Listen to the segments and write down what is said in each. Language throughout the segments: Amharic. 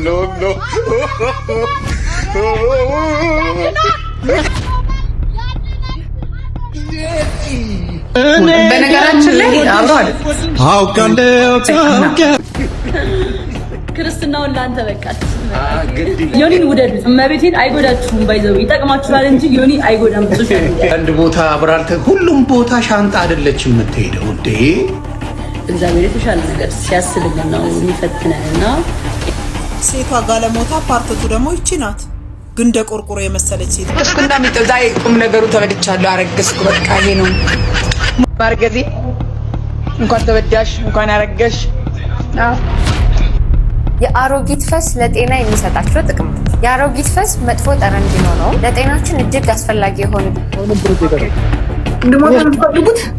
no. በነገራችን ላይ አብሯል ክርስትናውን ላንተ በቃት። ዮኒን ውደዱት። እመቤቴን አይጎዳችሁም፣ ባይዘው ይጠቅማችኋል እንጂ ዮኒ አይጎዳም። አንድ ቦታ አብራርተ ሁሉም ቦታ ሻንጣ አይደለችም የምትሄደው እንዴ። እግዚአብሔር የተሻለ ነገር ሲያስልልን ነው የሚፈትነንና ሴቷ ጋለሞታ ፓርቲቱ ደግሞ ይቺ ናት። ግን ደቆርቆሮ የመሰለች ሴት እስኩና ዛሬ ቁም ነገሩ ተበድቻለሁ። አረገዝኩ በቃ ይሄ ነው ማርገዜ። እንኳን ተበዳሽ እንኳን አረገሽ። የአሮጊት ፈስ ለጤና የሚሰጣቸው ጥቅም። የአሮጊት ፈስ መጥፎ ጠረን ቢኖረው ለጤናችን እጅግ አስፈላጊ የሆነ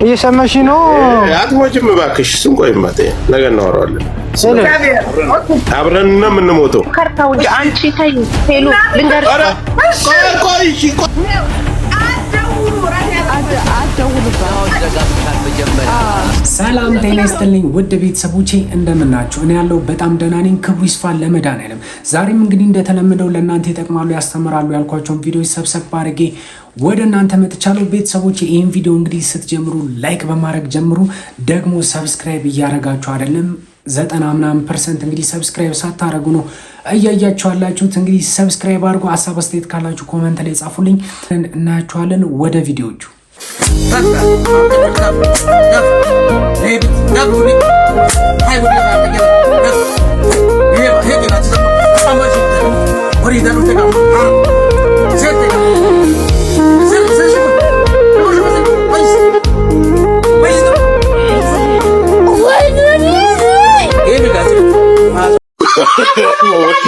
እየሰማሽ ነው? አትሞችም እባክሽ። ስንቆይ ማጤ ነገ እናወራዋለን። አብረን ነው የምንሞተው። ከርታው አንቺ ታይ ሄሉ ልንገር ሰላም ጤና ይስጥልኝ ውድ ቤተሰቦቼ እንደምናችሁ። እኔ ያለው በጣም ደህና ነኝ። ክብሩ ይስፋ ለመድኃኒዓለም። ዛሬም እንግዲህ እንደተለመደው ለእናንተ ይጠቅማሉ ያስተምራሉ ያልኳቸውን ቪዲዮዎች ሰብሰብ አድርጌ ወደ እናንተ መጥቻለሁ። ቤተሰቦቼ ይህን ቪዲዮ እንግዲህ ስትጀምሩ ላይክ በማድረግ ጀምሩ። ደግሞ ሰብስክራይብ እያደረጋችሁ አይደለም 90% እንግዲህ ሰብስክራይብ ሳታረጉ ነው እያያችሁ ያላችሁት። እንግዲህ ሰብስክራይብ አድርጉ። ሀሳብ አስተያየት ካላችሁ ኮሜንት ላይ ጻፉልኝ፣ እናያችኋለን። ወደ ቪዲዮቹ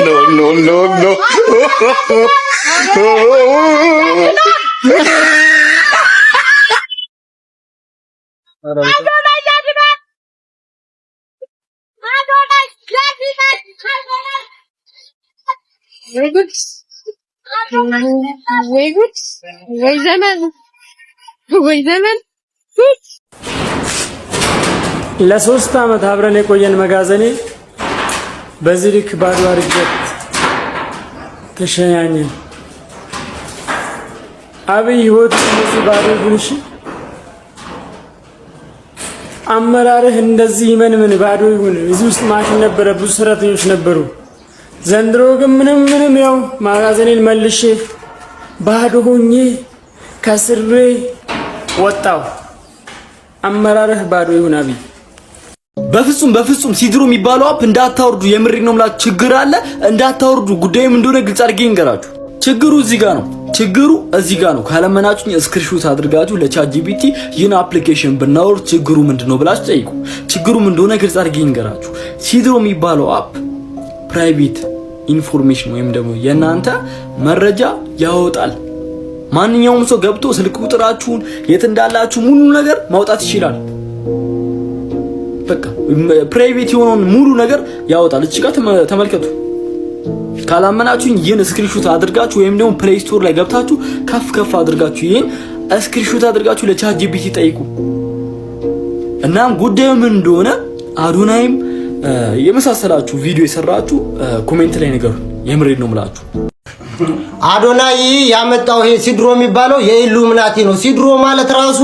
No. ለሶስት አመት አብረን የቆየን መጋዘኔ በዚህ ልክ ባዶ አድርገት ተሸኛኘን። አብይ ህይወት እንደዚህ ባዶ ይሁንሽ፣ አመራርህ እንደዚህ ይመንምን ባዶ ይሁን። እዚህ ውስጥ ማሽን ነበረ፣ ብዙ ሰራተኞች ነበሩ። ዘንድሮ ግን ምንም ያው መጋዘኔን መልሼ ባዶ ሆኜ ከስሬ ወጣው። አመራርህ ባዶ ይሁን አብይ። በፍጹም ሲድሮ የሚባለው አፕ እንዳታወርዱ። የምሪ ነው ማለት ችግር አለ፣ እንዳታወርዱ። ጉዳዩም እንደሆነ ግልጽ አድርጌ እንገራችሁ። ችግሩ እዚህ ጋር ነው። ካለመናችሁኝ ስክሪንሾት አድርጋችሁ ለቻት ጂፒቲ ይህን አፕሊኬሽን ብናወርድ ችግሩ ምንድነው ብላችሁ ጠይቁ። ችግሩም እንደሆነ ግልጽ አድርጌ እንገራችሁ። ሲድሮ የሚባለው አፕ ፕራይቬት ኢንፎርሜሽን ወይም ደግሞ የናንተ መረጃ ያወጣል። ማንኛውም ሰው ገብቶ ስልክ ቁጥራችሁን፣ የት እንዳላችሁ ሙሉ ነገር ማውጣት ይችላል። በቃ ፕራይቬት የሆነውን ሙሉ ነገር ያወጣል። እዚህ ጋር ተመልከቱ። ካላመናችሁኝ ይህን ስክሪንሾት አድርጋችሁ ወይም ደግሞ ፕሌይ ስቶር ላይ ገብታችሁ ከፍ አድርጋችሁ ይህን ስክሪንሾት አድርጋችሁ ለቻት ጂፒቲ ጠይቁ። እናም ጉዳዩ ምን እንደሆነ አዶናይም የመሳሰላችሁ ቪዲዮ የሰራችሁ ኮሜንት ላይ ነገሩ። የምሬድ ነው የምላችሁ። አዶናይ ያመጣው ይሄ ሲድሮ የሚባለው የኢሉሚናቲ ነው። ሲድሮ ማለት ራሱ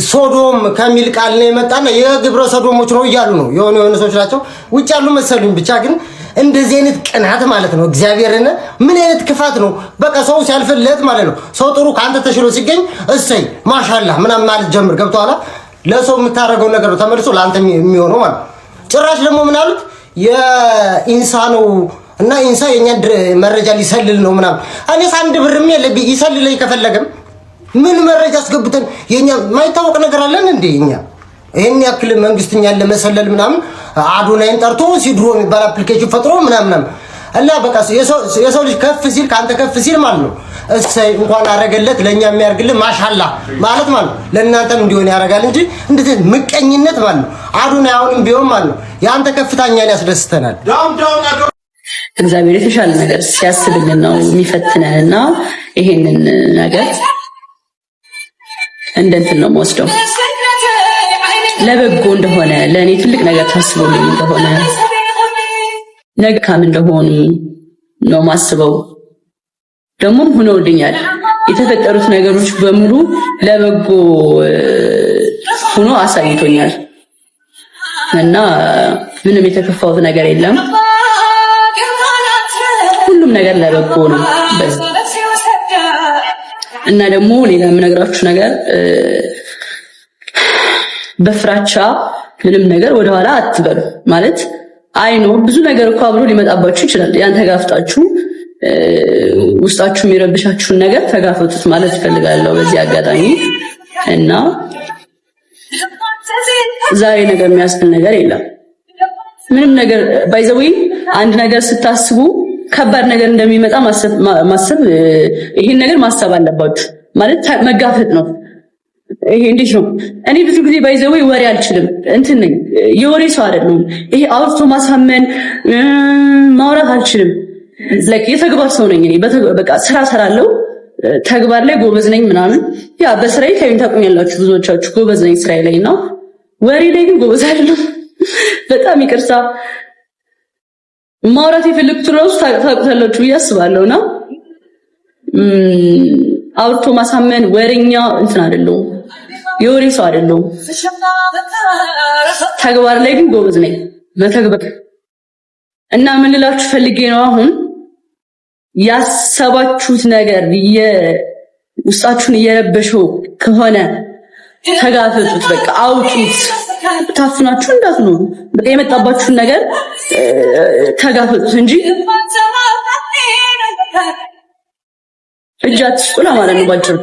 ሶዶም ከሚል ቃል ነው የመጣና የግብረ ሰዶሞች ነው እያሉ ነው የሆነ ሰዎች ናቸው ውጭ ያሉ መሰሉኝ። ብቻ ግን እንደዚህ አይነት ቅናት ማለት ነው። እግዚአብሔርን ምን አይነት ክፋት ነው! በቃ ሰው ሲያልፍለት ማለት ነው። ሰው ጥሩ ካንተ ተሽሎ ሲገኝ እሰይ ማሻአላህ ምናምን ማለት ጀምር። ገብቶሃል? ለሰው የምታረገው ነገር ነው ተመልሶ ለአንተ የሚሆነው ማለት። ጭራሽ ደግሞ ምን አሉት? የኢንሳ ነው እና ኢንሳ የኛ መረጃ ሊሰልል ነው ምናምን። እኔስ አንድ ብርም የለብኝ ይሰልለኝ ከፈለገም ምን መረጃ አስገብተን የኛ ማይታወቅ ነገር አለን እንዴ? እኛ ይሄን ያክል መንግስትኛን ለመሰለል ምናምን አዶናይን ጠርቶ ሲድሮ የሚባል አፕሊኬሽን ፈጥሮ ምናምን እና በቃ የሰው ልጅ ከፍ ሲል ካንተ ከፍ ሲል ማለት ነው እሰይ እንኳን አረገለት ለኛ የሚያርግልን ማሻአላህ ማለት ማለት ለእናንተም እንዲሆን ያረጋል እንጂ እንደዚህ ምቀኝነት ማለት ነው። አዶናይ አሁንም ቢሆን ማለት ነው ያንተ ከፍታኛን ያስደስተናል። እግዚአብሔር የተሻለ ነገር ሲያስልልን ነው የሚፈትነንና ይሄንን ነገር እንደንትን ነው የምወስደው ለበጎ እንደሆነ ለእኔ ትልቅ ነገር ታስቦልኝ እንደሆነ ነገ ካም እንደሆኑ ነው ማስበው። ደግሞ ሆነውልኛል። የተፈጠሩት ነገሮች በሙሉ ለበጎ ሆኖ አሳይቶኛል እና ምንም የተከፋውት ነገር የለም። ሁሉም ነገር ለበጎ ነው። እና ደግሞ ሌላ የምነግራችሁ ነገር በፍራቻ ምንም ነገር ወደኋላ አትበሉ። ማለት አይኖ ብዙ ነገር እኮ አብሮ ሊመጣባችሁ ይችላል። ያን ተጋፍጣችሁ ውስጣችሁ የሚረብሻችሁን ነገር ተጋፈጡት ማለት እፈልጋለሁ በዚህ አጋጣሚ። እና ዛሬ ነገር የሚያስብል ነገር የለም። ምንም ነገር ባይዘው አንድ ነገር ስታስቡ ከባድ ነገር እንደሚመጣ ማሰብ ይሄን ነገር ማሰብ አለባችሁ። ማለት መጋፈጥ ነው። ይሄ እንዴት ነው? እኔ ብዙ ጊዜ ባይዘው ወሬ አልችልም፣ እንትን ነኝ፣ የወሬ ሰው አይደለም። ይሄ አውርቶ ማሳመን ማውራት አልችልም። የተግባር ሰው ነኝ እኔ። በቃ ስራ ሰራለሁ፣ ተግባር ላይ ጎበዝ ነኝ ምናምን። ያ በስራዬ ታውቁኛላችሁ ብዙዎቻችሁ፣ ጎበዝ ነኝ ስራዬ ላይ እና ወሬ ላይ ግን ጎበዝ አይደለም። በጣም ይቅርታ። ማውራት የፈለኩት ራሱ ታውቁታላችሁ ብዬ አስባለሁና አውርቶ ማሳመን ወሬኛ እንትን አይደለሁም፣ የወሬ ሰው አይደለሁም። ተግባር ላይ ግን ጎበዝ ነኝ በተግባር። እና ምን ልላችሁ ፈልጌ ነው አሁን ያሰባችሁት ነገር ውስጣችሁን እየረበሸው ከሆነ ተጋፈጡት፣ በቃ አውጡት። ታፍናችሁ እንዳትኖሩ። በቃ የመጣባችሁን ነገር ተጋፈጡት እንጂ እጅ አትስጡ ለማለት ነው ባጭሩ።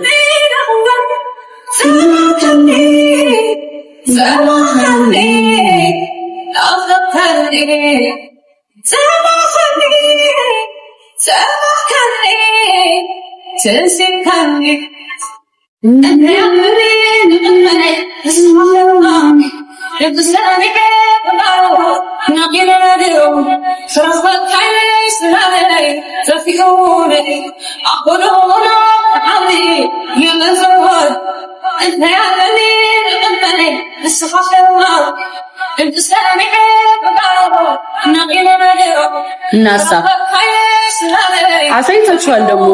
እናሳ አሳይታችኋል። ደግሞ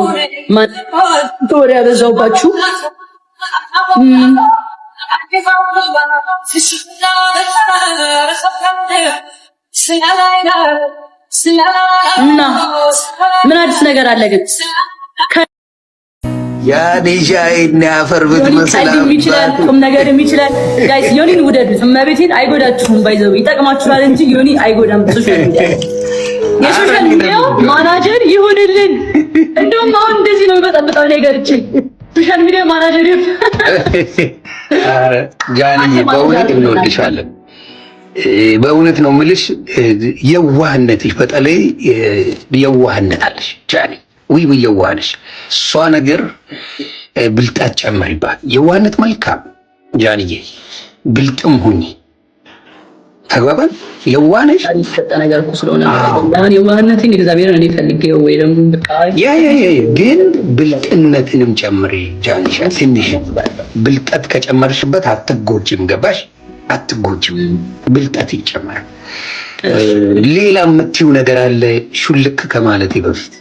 ወሬ ያበዛውባችሁ እና ምን አዲስ ነገር አለ ግን? ያ ዲጃይና ያፈር ብትመስላ ቁም ነገርም ይችላል። ጋይስ ዮኒን ውደዱት። እመቤቴን አይጎዳችሁም፣ ባይዘው ይጠቅማችኋል እንጂ ዮኒ አይጎዳም። የሶሻል ሚዲያ ማናጀር ይሁንልን። እንደውም አሁን እንደዚህ ነው በጣም ነገርች ሶሻል ሚዲያ ማናጀር ይሁን። አረ ጃኒ በእውነት እንወድሻለን። በእውነት ነው የምልሽ። የዋህነትሽ በተለይ የዋህነት አለሽ ጃኒ። ወይ የዋህነሽ እሷ ነገር ብልጣት ጨምሪባት። የዋህነት መልካም ጃኒዬ፣ ብልጥም ሁኚ። ተግባባን? የዋህነሽ አይተጣ ነገር እኮ ስለሆነ አሁን የዋህነትን እግዚአብሔርን እኔ ፈልጌው ወይ ደግሞ በቃ ያ ግን ብልጥነትንም ጨምሪ ጃኒሻ። ትንሽ ብልጠት ከጨመርሽበት አትጎጂም። ገባሽ? አትጎጂም። ብልጠት ይጨመር። ሌላ የምትይው ነገር አለ ሹልክ ከማለቴ በፊት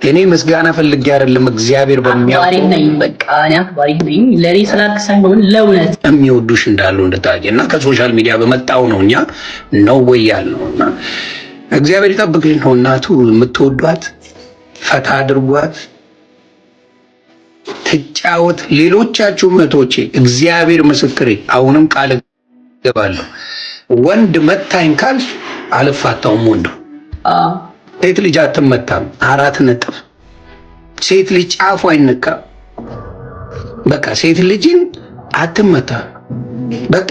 እኔ ምስጋና ፈልጌ አይደለም፣ እግዚአብሔር በሚያውቀው ነኝ። በቃ እኔ አክባሪ ነኝ። ለኔ ስላልክ ሳይሆን ለእውነት የሚወዱሽ እንዳሉ እንድታውቂና ከሶሻል ሚዲያ በመጣው ነው እኛ ነው ወይ ያልነውና እግዚአብሔር ይጠብቅሽ ነው። እናቱ የምትወዷት ፈታ አድርጓት፣ ትጫወት። ሌሎቻችሁ እህቶቼ እግዚአብሔር ምስክሬ፣ አሁንም ቃል ገባለሁ፣ ወንድ መታኝ ካልሽ አልፋታውም። ወንዱ ሴት ልጅ አትመታም። 4 ነጥብ። ሴት ልጅ ጫፉ አይነካም። በቃ ሴት ልጅን አትመታ። በቃ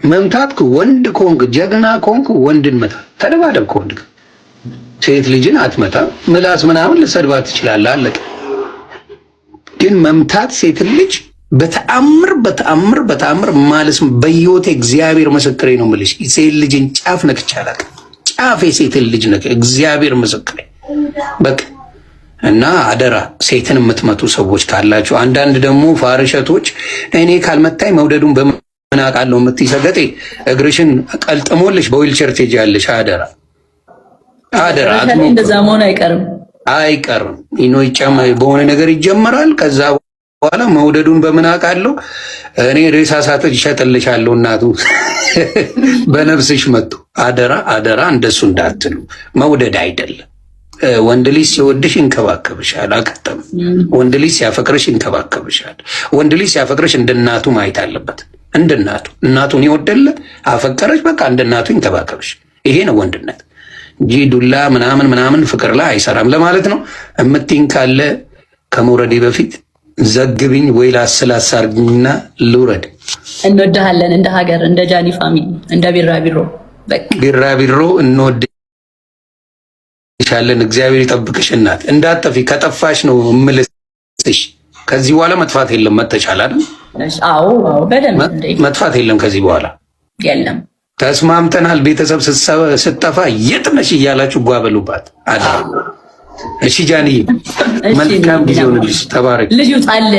መምታት ወንድ ኮንክ ጀግና ኮንክ ወንድን መታ። ተደባደብ ከወንድ ጋር። ሴት ልጅን አትመታ። ምላስ ምናምን ልሰድባት ትችላለህ፣ አለቀ። ግን መምታት ሴት ልጅ በተአምር ማለት በህይወቴ እግዚአብሔር ምስክሬ ነው የምልሽ፣ ሴት ልጅን ጫፍ ነክቻለሁ። ጫፍ የሴትን ልጅ ነክ እግዚአብሔር ምስክሬ። በቃ እና አደራ ሴትን የምትመቱ ሰዎች ካላችሁ፣ አንዳንድ ደግሞ ፋርሸቶች እኔ ካልመታኝ መውደዱን በምን አውቃለሁ የምትይ ሰገጤ፣ እግርሽን ቀልጥሞልሽ በዊልቸር ትሄጃለሽ። አደራ አደራ እንደዛ መሆን አይቀርም ኢኖ ይጨማ በሆነ ነገር ይጀመራል። ከዛ በኋላ መውደዱን በምን አውቃለሁ እኔ ሬሳ ሳጥጅ ሸጥልሻለሁ እናቱ በነፍስሽ መጡ። አደራ እንደሱ እንዳትሉ። መውደድ አይደለም። ወንድ ልጅ ሲወድሽ ይንከባከብሻል። አቀጠም ወንድ ልጅ ሲያፈቅርሽ ይንከባከብሻል። ወንድ ልጅ ሲያፈቅርሽ እንደ እናቱ ማየት አለበት። እንደ እናቱን ይወደለ አፈቀረሽ፣ በቃ እንደ እናቱ ይንከባከብሽ። ይሄ ነው ወንድነት እንጂ ዱላ ምናምን ፍቅር ላይ አይሰራም ለማለት ነው። እምትይኝ ካለ ከመውረዴ በፊት ዘግብኝ ወይ ላስላሳርግኝና ልውረድ። እንወድሃለን እንደ ሀገር፣ እንደ ጃኒ ፋሚሊ፣ እንደ ቢራቢሮ ቢራቢሮ እንወድሻለን። እግዚአብሔር ይጠብቅሽ እናት፣ እንዳጠፊ። ከጠፋሽ ነው እምልስሽ። ከዚህ በኋላ መጥፋት የለም። መተቻል አይደል? አዎ በደንብ መጥፋት የለም ከዚህ በኋላ የለም። ተስማምተናል። ቤተሰብ ስትጠፋ የት ነሽ እያላችሁ ጓበሉባት። እሺ ጃንዬ፣ መልካም ጊዜ ሆነልሽ። ተባረክ። ልጅ ጣለ።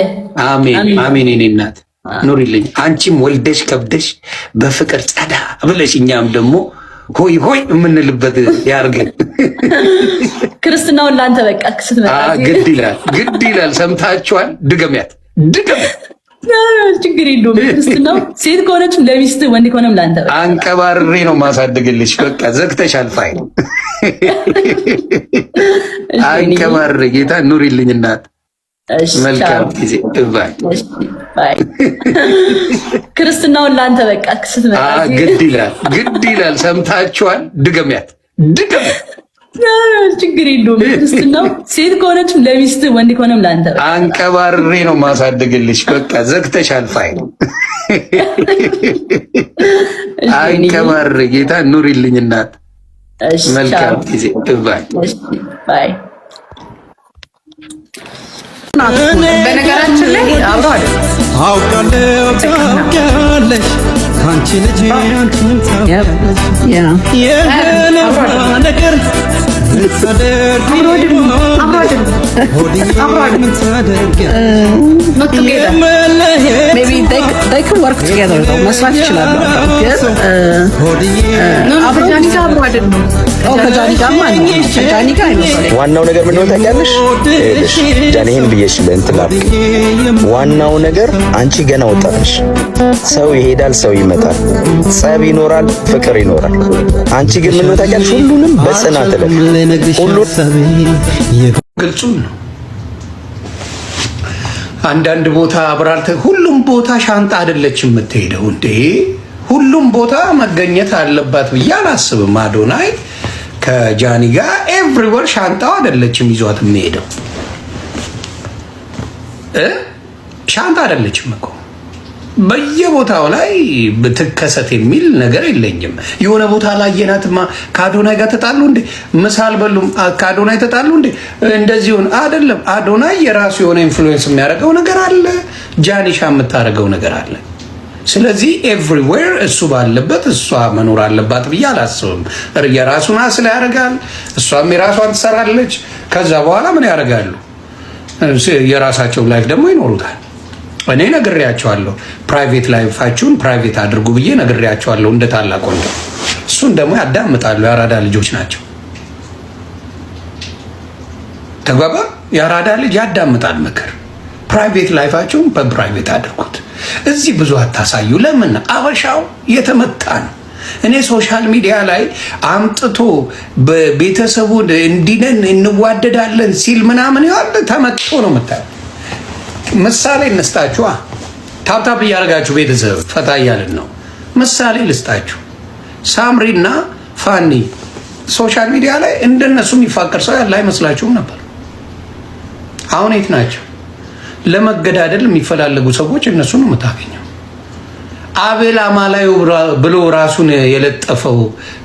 አሜን። እኔ እናት ኑሪልኝ። አንቺም ወልደሽ ከብደሽ በፍቅር ጸዳ ብለሽ እኛም ደግሞ ሆይ የምንልበት ያርገን። ክርስትናውን ላንተ በቃ ስትመጣ ግድ ይላል። ሰምታችኋል? ድገሚያት። ችግር የለውም። ክርስትናው ሴት ከሆነችም ለሚስት፣ ወንድ ከሆነም ላንተ በቃ አንቀባርሬ ነው ማሳደግልሽ። በቃ ዘግተሻል ፋይል። አንቀባርሬ ጌታ ኑሪልኝ እናት። መልካም ጊዜ ባይ። ክርስትናውን ላንተ በቃ ስትመጣ ግድ ይላል። ሰምታችኋል? ድገሚያት። ችግር የለውም። ክርስትናው ሴት ከሆነችም ለሚስት፣ ወንድ ከሆነም ላንተ በቃ አንቀባርሬ ነው ማሳደግልሽ። በቃ ዘግተሻል ፋይል። አንቀባርሬ ጌታ ኑሪልኝ እናት። መልካም ጊዜ ባይ። በነገራችን ላይ አብሮ አይደለም ታውቂያለሽ አንቺ ልጅ አንቺን ነገር መስራት ይችላሉ። ዋናው ነገር ምንድነው ታውቂያለሽ? ጃኒን ብዬሽ ዋናው ነገር አንቺ ገና ወጣት ነሽ። ሰው ይሄዳል፣ ሰው ይመጣል፣ ጸብ ይኖራል፣ ፍቅር ይኖራል። አንቺ ግን ምንድነው ታውቂያለሽ? ሁሉንም በጽናት ለፍ ሁሉ ግልጹን ነው። አንዳንድ ቦታ አብራርተ ሁሉም ቦታ ሻንጣ አይደለችም የምትሄደው እንዴ? ሁሉም ቦታ መገኘት አለባት ብዬ አላስብም። አዶናይ ከጃኒ ጋር ኤቭሪዌር ሻንጣው አይደለችም ይዟት የሚሄደው ሻንጣ አይደለችም እኮ። በየቦታው ላይ ብትከሰት የሚል ነገር የለኝም። የሆነ ቦታ ላይ የናትማ ከአዶናይ ጋር ተጣሉ እንዴ? ምሳል በሉም ከአዶናይ ተጣሉ እንዴ? እንደዚህ ሆነ አይደለም። አዶናይ የራሱ የሆነ ኢንፍሉዌንስ የሚያደርገው ነገር አለ፣ ጃኒሻ የምታደርገው ነገር አለ። ስለዚህ ኤቭሪዌር እሱ ባለበት እሷ መኖር አለባት ብዬ አላስብም። የራሱን አስል ያደርጋል፣ እሷም የራሷን ትሰራለች። ከዛ በኋላ ምን ያደርጋሉ? የራሳቸው ላይፍ ደግሞ ይኖሩታል። እኔ ነግሬያቸዋለሁ፣ ፕራይቬት ላይፋችሁን ፕራይቬት አድርጉ ብዬ ነግሬያቸዋለሁ እንደ ታላቅ ወንድም። እሱን ደግሞ ያዳምጣሉ። የአራዳ ልጆች ናቸው። ተግባባ። የአራዳ ልጅ ያዳምጣል ምክር። ፕራይቬት ላይፋችሁን በፕራይቬት አድርጉት። እዚህ ብዙ አታሳዩ። ለምን? አበሻው የተመታ ነው። እኔ ሶሻል ሚዲያ ላይ አምጥቶ በቤተሰቡ እንዲነን እንዋደዳለን ሲል ምናምን ያለ ተመጥቶ ነው የምታየው። ምሳሌ እንስጣችሁ። ታፕታፕ እያደረጋችሁ ቤተሰብ ፈታ እያልን ነው። ምሳሌ ልስጣችሁ። ሳምሪና ፋኒ ሶሻል ሚዲያ ላይ እንደነሱ የሚፋቀር ሰው ያለ አይመስላችሁም ነበር? አሁን የት ናቸው? ለመገዳደል የሚፈላለጉ ሰዎች እነሱ ነው የምታገኘው። አቤል አማላይ ብሎ ራሱን የለጠፈው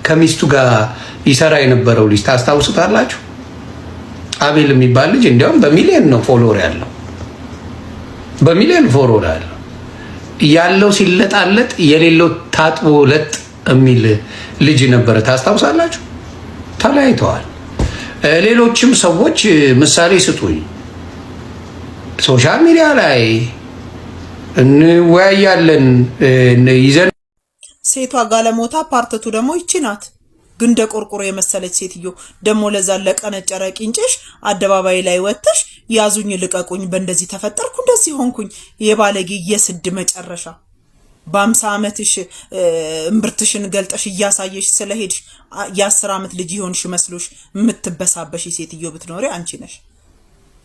ከሚስቱ ጋር ይሰራ የነበረው ልጅ ታስታውሱታላችሁ? አቤል የሚባል ልጅ እንዲያውም በሚሊዮን ነው ፎሎወር ያለው፣ በሚሊዮን ፎሎወር ያለው ሲለጣለጥ የሌለው ታጥቦ ለጥ የሚል ልጅ ነበረ። ታስታውሳላችሁ? ተለያይተዋል። ሌሎችም ሰዎች ምሳሌ ስጡኝ። ሶሻል ሚዲያ ላይ እንወያያለን ይዘን። ሴቷ ጋለሞታ ፓርትቱ ደግሞ ይቺ ናት። ግን ደቆርቆሮ የመሰለች ሴትዮ ደሞ ለዛ ለቀነጨረ ቂንጭሽ አደባባይ ላይ ወጥተሽ ያዙኝ ልቀቁኝ በእንደዚህ ተፈጠርኩ እንደዚህ ሆንኩኝ የባለጌ የስድ መጨረሻ በ50 ዓመትሽ እምብርትሽን ገልጠሽ ያሳየሽ ስለሄድሽ የ10 ዓመት ልጅ ይሆንሽ መስሎሽ ምትበሳበሽ ሴትዮ ብትኖሪ አንቺ ነሽ።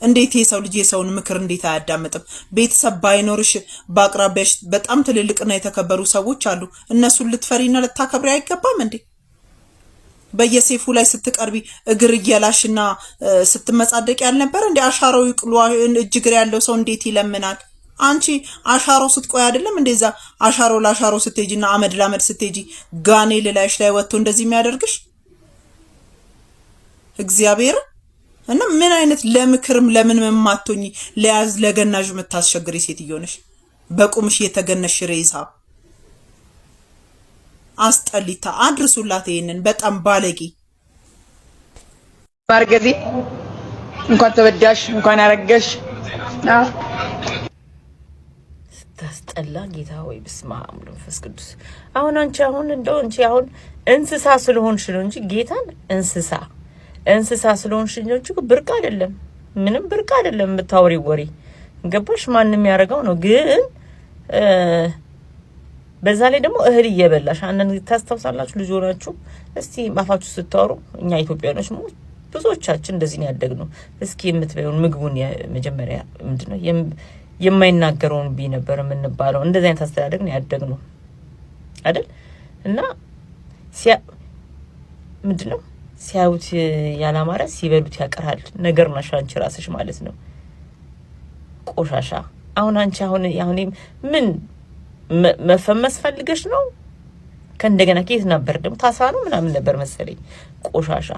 እንዴት የሰው ልጅ የሰውን ምክር እንዴት አያዳምጥም? ቤተሰብ ባይኖርሽ በአቅራቢያሽ በጣም ትልልቅና የተከበሩ ሰዎች አሉ። እነሱን ልትፈሪና ልታከብሪ አይገባም እንዴ? በየሴፉ ላይ ስትቀርቢ እግር እየላሽና ስትመጻደቅ ያልነበር እንዴ? አሻራው ይቅሉ እጅግር ያለው ሰው እንዴት ይለምናል? አንቺ አሻራው ስትቆይ አይደለም እንደዛ አሻራው ላሻራው ስትሄጂና አመድ ላመድ ስትሄጂ ጋኔል ላይሽ ላይ ወጥቶ እንደዚህ የሚያደርግሽ እግዚአብሔር እና ምን አይነት ለምክርም ለምን መማቶኝ ለያዝ ለገናዥ የምታስቸግሪ ሴትዮ ነሽ? በቁምሽ የተገነሽ ሬሳ አስጠሊታ አድርሱላት። ይሄንን በጣም ባለጌ ማርገዜ እንኳን ተበዳሽ እንኳን አረገሽ። ስታስጠላ ጌታ ወይ በስመ አብ ወመንፈስ ቅዱስ። አሁን አንቺ አሁን እንስሳ ስለሆንሽ ነው እንጂ ጌታን እንስሳ ስለሆንሽ እንጂ ብርቅ አይደለም፣ ምንም ብርቅ አይደለም የምታወሪው ወሬ ገባሽ? ማንንም ያረጋው ነው። ግን በዛ ላይ ደግሞ እህል እየበላሽ አንን ታስተውሳላችሁ ልጅ ሆናችሁ እስቲ ማፋችሁ ስታወሩ እኛ ኢትዮጵያኖች ብዙዎቻችን እንደዚህ ነው ያደግነው። እስኪ የምትበዩን ምግቡን መጀመሪያ ምንድነው የማይናገረውን ቢ ነበር የምንባለው። እንደዚህ አይነት አስተዳደግ ነው ያደግነው አይደል? እና ምንድነው ሲያዩት ያላማረ ሲበሉት ያቀራል ነገር ነሽ አንቺ ራስሽ ማለት ነው ቆሻሻ። አሁን አንቺ አሁን ምን መፈመስ ፈልገሽ ነው? ከእንደገና ከየት ነበር ደግሞ ታስራ ነው ምናምን ነበር መሰለኝ ቆሻሻ።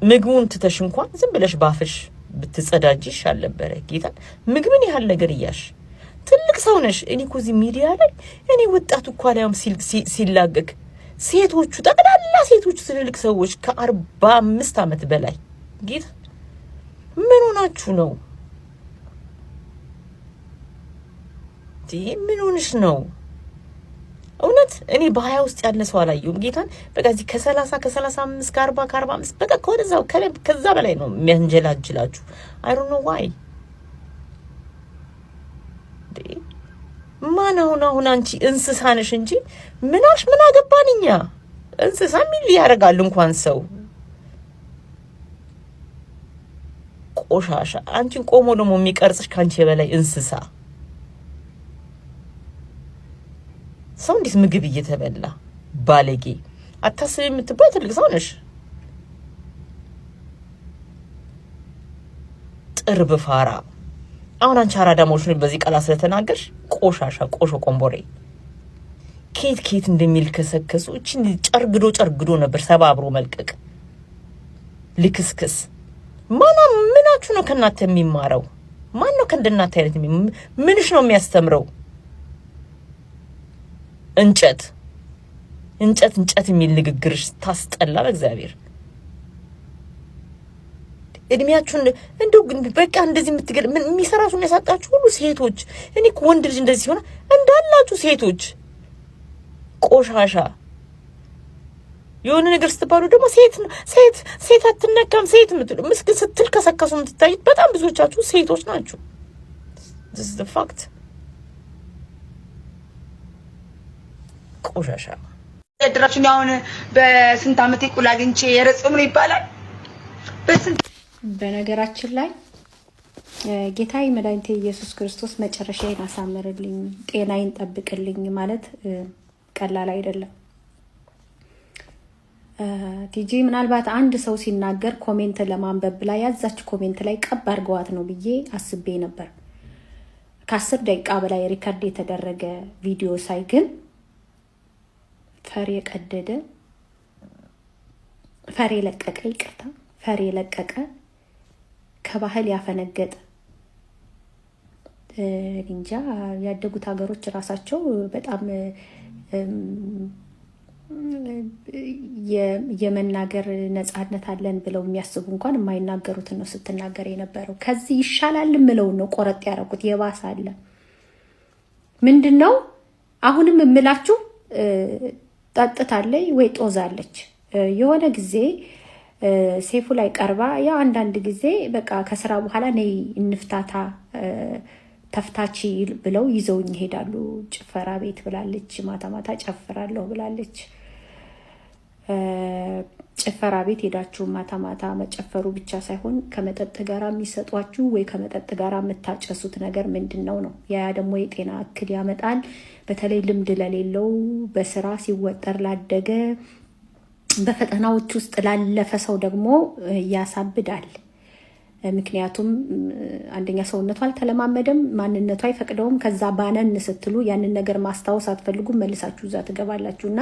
ምግቡን ትተሽ እንኳን ዝም ብለሽ ባፍሽ ብትጸዳጂ ይሻል ነበር። ጌታ ምግብን ያህል ነገር እያሽ ትልቅ ሰው ነሽ። እኔ እኮ እዚህ ሚዲያ ላይ እኔ ወጣቱ እኮ አላየም ሲላገክ ሴቶቹ ጠቅላላ ሴቶቹ ትልልቅ ሰዎች ከ45 ዓመት በላይ ጌታ ምን ሆናችሁ ነው? ምን ሆነሽ ነው? እውነት እኔ በ20 ውስጥ ያለ ሰው አላየሁም ጌታን። በቃ እዚህ ከ30 ከ35 ከ40 በቃ ከወደዛው ከዛ በላይ ነው የሚያንጀላጅላችሁ። አይ ዶንት ኖ ዋይ ማን አሁን አንቺ እንስሳ ነሽ እንጂ ምናሽ ምን አገባንኛ? እንስሳ ምን ያደርጋል እንኳን ሰው ቆሻሻ። አንቺን ቆሞ ደግሞ የሚቀርጽሽ ካንቺ በላይ እንስሳ ሰው እንዴት ምግብ እየተበላ ባለጌ አታስቢ የምትባይ ትልቅ ሰው ነሽ። ጥርብ ፋራ። አሁን አንቺ አራዳሞች ነው በዚህ ቃል ስለተናገርሽ ቆሻሻ ቆሾ ቆምቦሬ ኬት እንደሚል ከሰከሱ እቺን ጨርግዶ ነበር ሰባብሮ መልቀቅ ልክስክስ። ምናችሁ ነው ከናንተ የሚማረው? ማን ነው ከእንደናንተ አይነት ምንሽ ነው የሚያስተምረው? እንጨት የሚል ንግግርሽ ታስጠላ በእግዚአብሔር። እድሜያችሁን እንደው በቃ እንደዚህ የምትገል ምን የሚሰራችሁ ነው ያሳጣችሁ ሁሉ ሴቶች። እኔ ወንድ ልጅ እንደዚህ ሆነ እንዳላችሁ ሴቶች ቆሻሻ የሆነ ነገር ስትባሉ ደግሞ ሴት አትነካም ሴት የምትሉ ምስኪን ስትል ከሰከሱ የምትታዩት በጣም ብዙዎቻችሁ ሴቶች ናችሁ። this is the fact። ቆሻሻ ተድራችሁ አሁን በስንት ዓመት ይቁል አግኝቼ የረጽም ነው ይባላል። በነገራችን ላይ ጌታዬ መድኃኒቴ ኢየሱስ ክርስቶስ መጨረሻዬን አሳምርልኝ፣ ጤናዬን ጠብቅልኝ ማለት ቀላል አይደለም። ቲጂ ምናልባት አንድ ሰው ሲናገር ኮሜንት ለማንበብ ላይ ያዛች ኮሜንት ላይ ቀብ አድርገዋት ነው ብዬ አስቤ ነበር። ከ10 ደቂቃ በላይ ሪከርድ የተደረገ ቪዲዮ ሳይ ግን ፈር የለቀቀ ከባህል ያፈነገጠ እንጃ። ያደጉት ሀገሮች ራሳቸው በጣም የመናገር ነፃነት አለን ብለው የሚያስቡ እንኳን የማይናገሩትን ነው ስትናገር የነበረው። ከዚህ ይሻላል ምለው ነው ቆረጥ ያደረኩት። የባሰ አለ ምንድነው? አሁንም እምላችሁ ጠጥታለች ወይ ጦዛለች የሆነ ጊዜ ሴፉ ላይ ቀርባ ያው አንዳንድ ጊዜ በቃ ከስራ በኋላ ነይ እንፍታታ ተፍታቺ ብለው ይዘውኝ ይሄዳሉ ጭፈራ ቤት ብላለች። ማታ ማታ ጨፍራለሁ ብላለች። ጭፈራ ቤት ሄዳችሁ ማታ ማታ መጨፈሩ ብቻ ሳይሆን ከመጠጥ ጋር የሚሰጧችሁ ወይ ከመጠጥ ጋር የምታጨሱት ነገር ምንድነው ነው? ያ ደግሞ የጤና እክል ያመጣል። በተለይ ልምድ ለሌለው በስራ ሲወጠር ላደገ በፈተናዎች ውስጥ ላለፈ ሰው ደግሞ ያሳብዳል። ምክንያቱም አንደኛ ሰውነቱ አልተለማመደም፣ ማንነቱ አይፈቅደውም። ከዛ ባነን ስትሉ ያንን ነገር ማስታወስ አትፈልጉም፣ መልሳችሁ እዛ ትገባላችሁና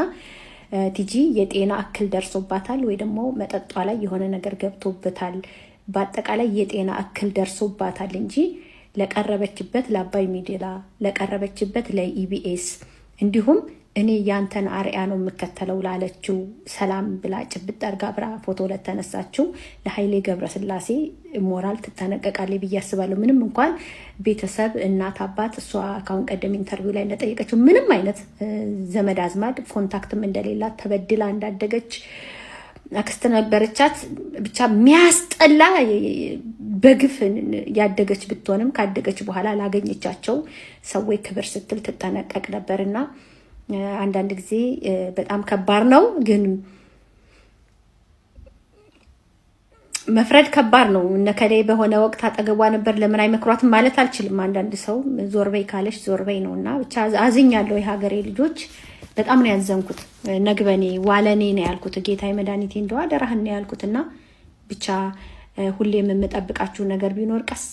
ቲጂ የጤና እክል ደርሶባታል ወይ ደግሞ መጠጧ ላይ የሆነ ነገር ገብቶበታል። በአጠቃላይ የጤና እክል ደርሶባታል እንጂ ለቀረበችበት ለአባይ ሚዲያ ለቀረበችበት ለኢቢኤስ እንዲሁም እኔ ያንተን አርያ ነው የምከተለው ላለችው ሰላም ብላ ጭብጥ አድርጋ አብራ ፎቶ ለተነሳችው ለኃይሌ ገብረስላሴ ሞራል ትጠነቀቃለች ብዬ አስባለሁ። ምንም እንኳን ቤተሰብ እናት አባት እሷ ካሁን ቀደም ኢንተርቪው ላይ እንደጠየቀችው ምንም አይነት ዘመድ አዝማድ ኮንታክትም እንደሌላት ተበድላ እንዳደገች አክስት ነበረቻት። ብቻ የሚያስጠላ በግፍ ያደገች ብትሆንም ካደገች በኋላ ላገኘቻቸው ሰዎች ክብር ስትል ትጠነቀቅ ነበርና አንዳንድ ጊዜ በጣም ከባድ ነው። ግን መፍረድ ከባድ ነው። እነከሌ በሆነ ወቅት አጠገቧ ነበር ለምን አይመክሯትም ማለት አልችልም። አንዳንድ ሰው ዞር በይ ካለሽ ዞር በይ ነውና ብቻ አዝኛለሁ። የሀገሬ ልጆች በጣም ነው ያዘንኩት። ነግበኔ ዋለኔ ነው ያልኩት። ጌታዬ መድኃኒቴ እንደው አደራህን ነው ያልኩትና ብቻ ሁሌም የምጠብቃችሁ ነገር ቢኖር ቀስ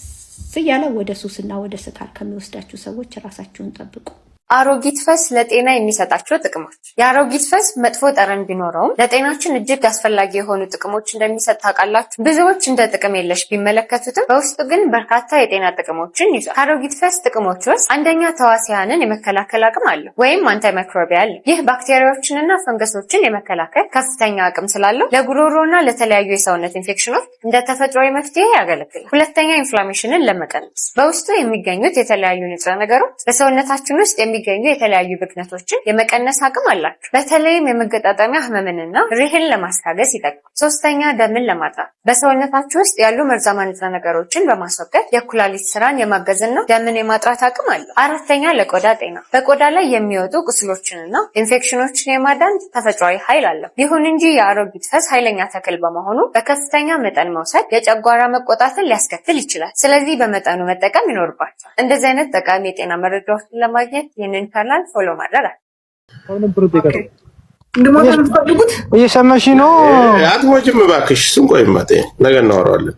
እያለ ወደ ሱስና ወደ ስካር ከሚወስዳችሁ ሰዎች ራሳችሁን ጠብቁ። አሮጊት ፈስ ለጤና የሚሰጣቸው ጥቅሞች። የአሮጊት ፈስ መጥፎ ጠረን ቢኖረውም ለጤናችን እጅግ አስፈላጊ የሆኑ ጥቅሞች እንደሚሰጥ ታውቃላችሁ? ብዙዎች እንደ ጥቅም የለሽ ቢመለከቱትም በውስጡ ግን በርካታ የጤና ጥቅሞችን ይዟል። ከአሮጊት ፈስ ጥቅሞች ውስጥ አንደኛ ተዋሲያንን የመከላከል አቅም አለው ወይም አንታይማይክሮቢያል። ይህ ባክቴሪያዎችንና ፈንገሶችን የመከላከል ከፍተኛ አቅም ስላለው ለጉሮሮና ለተለያዩ የሰውነት ኢንፌክሽኖች እንደ ተፈጥሯዊ መፍትሄ ያገለግላል። ሁለተኛ ኢንፍላሜሽንን ለመቀነስ በውስጡ የሚገኙት የተለያዩ ንጥረ ነገሮች በሰውነታችን ውስጥ የሚገኙ የተለያዩ ብግነቶችን የመቀነስ አቅም አላቸው። በተለይም የመገጣጠሚያ ህመምንና ሪህን ለማስታገስ ይጠቅማል። ሶስተኛ ደምን ለማጥራት በሰውነታችሁ ውስጥ ያሉ መርዛማ ንጥረ ነገሮችን በማስወገድ የኩላሊት ስራን የማገዝና ደምን የማጥራት አቅም አለው። አራተኛ ለቆዳ ጤና በቆዳ ላይ የሚወጡ ቁስሎችንና ኢንፌክሽኖችን የማዳን ተፈጥሯዊ ኃይል አለው። ይሁን እንጂ የአሮጊት ፈስ ኃይለኛ ተክል በመሆኑ በከፍተኛ መጠን መውሰድ የጨጓራ መቆጣትን ሊያስከትል ይችላል። ስለዚህ በመጠኑ መጠቀም ይኖርባቸዋል። እንደዚህ አይነት ጠቃሚ የጤና መረጃዎችን ለማግኘት ይህንን ቻናል ፎሎ ማድረግ እየሰማሽ ነው? አትሞችም እባክሽ። እሱን ቆይማ ነገ እናወራዋለን።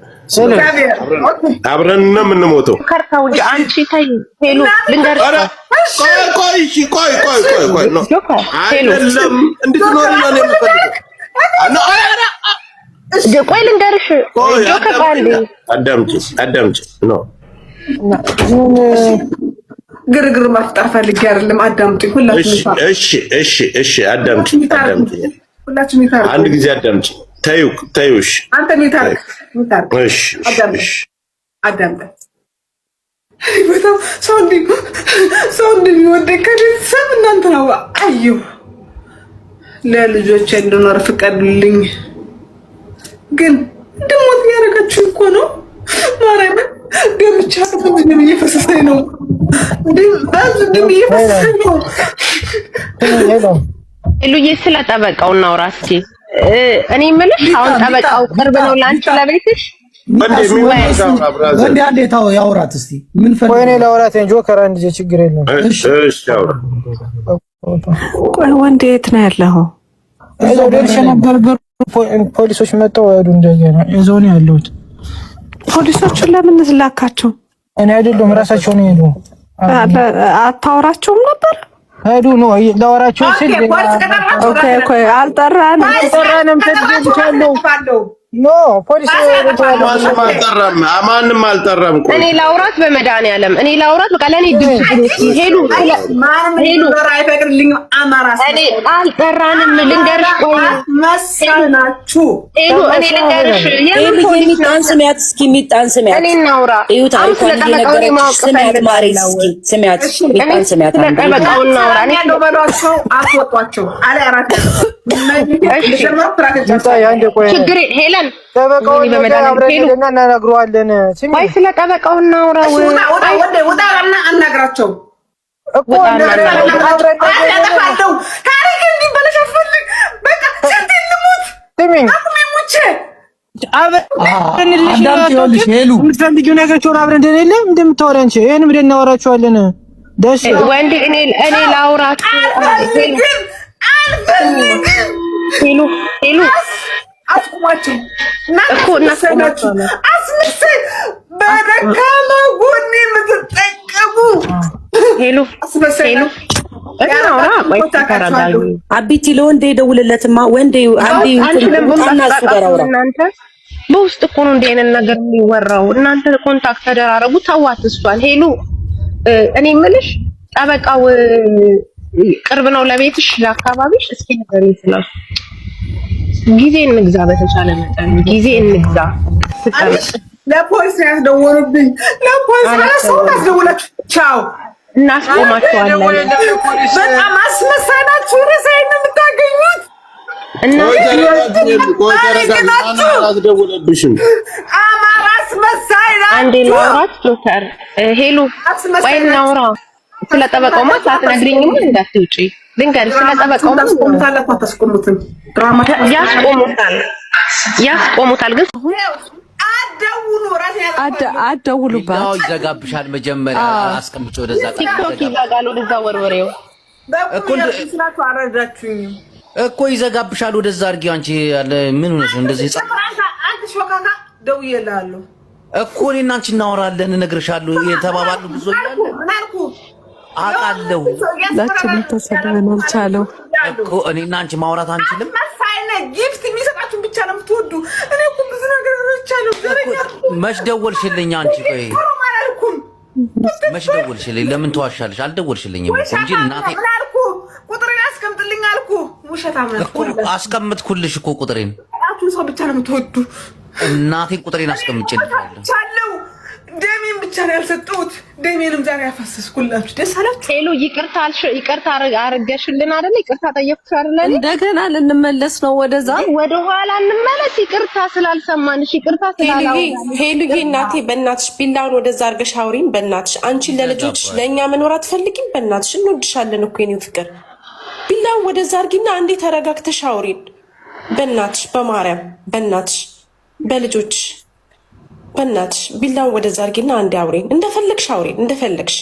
አብረን ነው የምንሞተው። ከርታው እንጂ አንቺ ታይ ሄሉ ልንገርሽ። ቆይ አይደለም እንድትኖሪ ነው የምፈልገው። ቆይ ልንገርሽ። ጆከር ቃል አዳምጪ ነው ግርግር መፍጠር ፈልጌ አይደለም። አዳምጪ ሁላችሁም። እሺ አዳምጪ። ሁላችሁም ይታረቁ። አንድ ጊዜ አዳምጪ። ታዩ። እሺ አንተ ሚታርቅ። እሺ አዳምጥ። በጣም ሰው እንደሚወደኝ ከቤተሰብ እናንተ ነው። አየሁ ለልጆቼ እንድኖር ፍቀዱልኝ። ግን እንደሞት ያደረጋችሁ እኮ ነው። ማርያም ደምቻ ነው እየፈሰሰኝ ነው። ሉዬ ስለ ጠበቃው እናውራ እስኪ። እኔ የምልሽ አሁን ጠበቃው ቅርብ ነው ለአንቺ ለቤትሽ? ወንዴ አንዴ ታው ያውራት እስቲ። ምን ፈልግ? ቆይ እኔ ላውራት እንጂ ጆከር አንድ ችግር የለም። እሺ አውራ። ቆይ ወንዴ የት ነው ያለኸው? እዛው ደርሼ ነበር። ፖሊሶች መጣው አይዱ እንደገና እዛው ነው ያለሁት። ፖሊሶቹን ለምን ላካቸው? እኔ አይደለም ራሳቸው ነው ሄዱ። አታወራቸውም ነበር? ሄዱ ነው ላወራቸው ሲል ኦኬ አልጠራንም። ተደብቻለሁ። ኖ ፖሊስ ማንም አልጠራም። እኔ ላውራት በመድኃኒዓለም እኔ ላውራት በቃ ለኔ ድምጽ ሄሉ ሄሉ አይፈቅድልኝም። አማራስ እኔ አልጠራንም። ልንገርሽ ቆይ መሰናችሁ ሄሉ እኔ ልንገርሽ የምን ፖሊስ ጣን ስሚያት እስኪ ሚጣን ስሚያት እኔ እናውራ እዩት አይቷን እየነገረች ስሚያት ማሪ እስኪ ስሚያት ሚጣን ስሚያት ተጠበቀው እናውራ እኔ ያለው በሏቸው አትወጧቸው አለ አራት ችግር ሄለን ጠበቃው በመዳን እናናግረዋለን። አይ ስለ ጠበቃው እናውራው። ወጣና አናግራቸው እኮ አናግራቸው ታሪክ እንዲበለሽ አፈልግ በቃ ስንት ልሙት ትሚኝ የምትፈልጊው ነገር ሆነ አብረን እንደሌለ እንደምታወሪ አንቺ ይሄን ብለን እናወራቸዋለን። ደስ ወንድ እኔ ላውራት ሄሉ ሄሉ አስቁማችሁ እኮ እናስቁማችሁ አስመሰል በደካማ ጎኔ የምትጠቀሙ ሄሉ ሄሉ እናውራ ቆይ ተከራዳዩ አቢቲ ለወንዴ ደውልለትማ ወንዴ አንዴ እናሱ ጋር አውራ እናንተ በውስጥ እኮ ነው እንደ አይነት ነገር የሚወራው እናንተ ኮንታክት ተደራረጉ ተዋት እሷን ሄሉ እኔ የምልሽ ጠበቃው ቅርብ ነው ለቤትሽ ለአካባቢሽ እስኪ ነገር ይስላል ጊዜ እንግዛ በተቻለ መጠን ጊዜ እንግዛ ለፖሊስ ያስደውሉብኝ ለፖሊስ ሰው ታስደውላችሁ ቻው እናስቆማቸዋለን በጣም አስመሳይ ናችሁ ርዕሴን የምታገኙት አማራ አስመሳይ ናችሁ አንዴ ላውራት ዶክተር ሄሉ ወይ እናውራ ስለ ጠበቃውማ ሳትነግሪኝም እንዳትውጪ ልንገርሽ ስለ ጠበቃው ያስቆሙታል ግን አደውሉባት ይዘጋብሻል መጀመሪያ አስቀምጪ ወደዛ ቲክቶክ ይዘጋል ወደዛ ወርወሬው እኮ ይዘጋብሻል ወደዛ አድርጊው አንቺ ያለ ምን ሆነሽ እንደዚህ አንተ ሾካካ ደውዬልሃለሁ እኮ እኔና አንቺ እናወራለን እነግርሻለሁ የተባባሉ ብዙ ይላል ምን አልኩ አቃለው ሁላችንም ተሰደናል ቻለው እኮ እኔና አንቺ ማውራት አንችልም መሳይነ ጊፍት የሚሰጣችሁን ብቻ ነው የምትወዱ እኔ እኮ ብዙ ነገር አውርቻለሁ መች ደወልሽልኝ አንቺ ቆይ መች ደወልሽልኝ ለምን ተዋሻለሽ አልደወልሽልኝም እኮ እንጂ እናቴ ምን አልኩ ቁጥሬን አስቀምጥልኝ አልኩ ውሸታም ነው እኮ አስቀምጥኩልሽ እኮ ቁጥሬን አቱን ሰው ብቻ ነው የምትወዱ እናቴን ቁጥሬን አስቀምጬልሻለሁ ቻለው ደሜን ብቻ ነው ያልሰጠሁት ደሜንም ዛሬ ያፈሰስኩላችሁ ደስ አላችሁ ሄሎ ይቅርታ አረጋሽልን አይደል ይቅርታ ጠየቅኩሽ አይደል እንደገና ልንመለስ ነው ወደዛ ወደ ኋላ እንመለስ ይቅርታ ስላልሰማንሽ ይቅርታ ስላላው ሄሉዬ እናቴ በእናትሽ ቢላውን ወደዛ አርገሽ አውሪኝ በእናትሽ አንቺ ለልጆች ለኛ መኖር አትፈልጊም በእናትሽ እንወድሻለን እኮ የኔ ፍቅር ቢላውን ወደዛ አርጊና አንዴ ተረጋግተሽ አውሪኝ በእናትሽ በማርያም በእናትሽ በልጆች በእናትሽ ቢላውን ወደዛ አርጊና አንዴ አውሪኝ እንደፈለግሽ አውሪኝ እንደፈለግሽ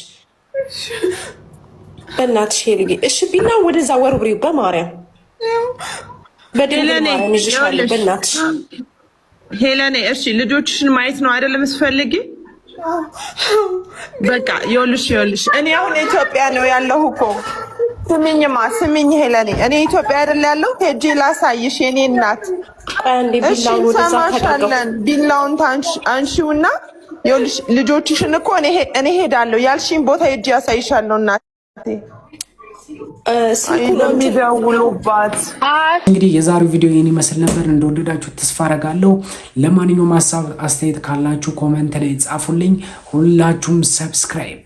በእናትሽ ሄሉዬ እሺ ቢላውን ወደዛ ወርውሪው በማርያም በደለኔ በእናትሽ ሄለኔ እሺ ልጆችሽን ማየት ነው አይደለም መስፈልጊ በቃ ይኸውልሽ እኔ አሁን ኢትዮጵያ ነው ያለሁ እኮ ስሚኝ ሄለኔ እኔ ኢትዮጵያ አይደል ያለው ሄጄ ላሳይሽ የኔ እናት እሺ ሰማሻለን ቢላውን አንሺውና ይኸውልሽ ልጆችሽን እኮ እኔ ሄዳለሁ ያልሽኝ ቦታ ሄጄ ያሳይሻለሁ እናቴ የሚደውሉባት እንግዲህ የዛሬው ቪዲዮ ይህን ይመስል ነበር እንደወደዳችሁ ተስፋ አደርጋለሁ ለማንኛውም ሀሳብ አስተያየት ካላችሁ ኮሜንት ላይ ጻፉልኝ ሁላችሁም ሰብስክራይብ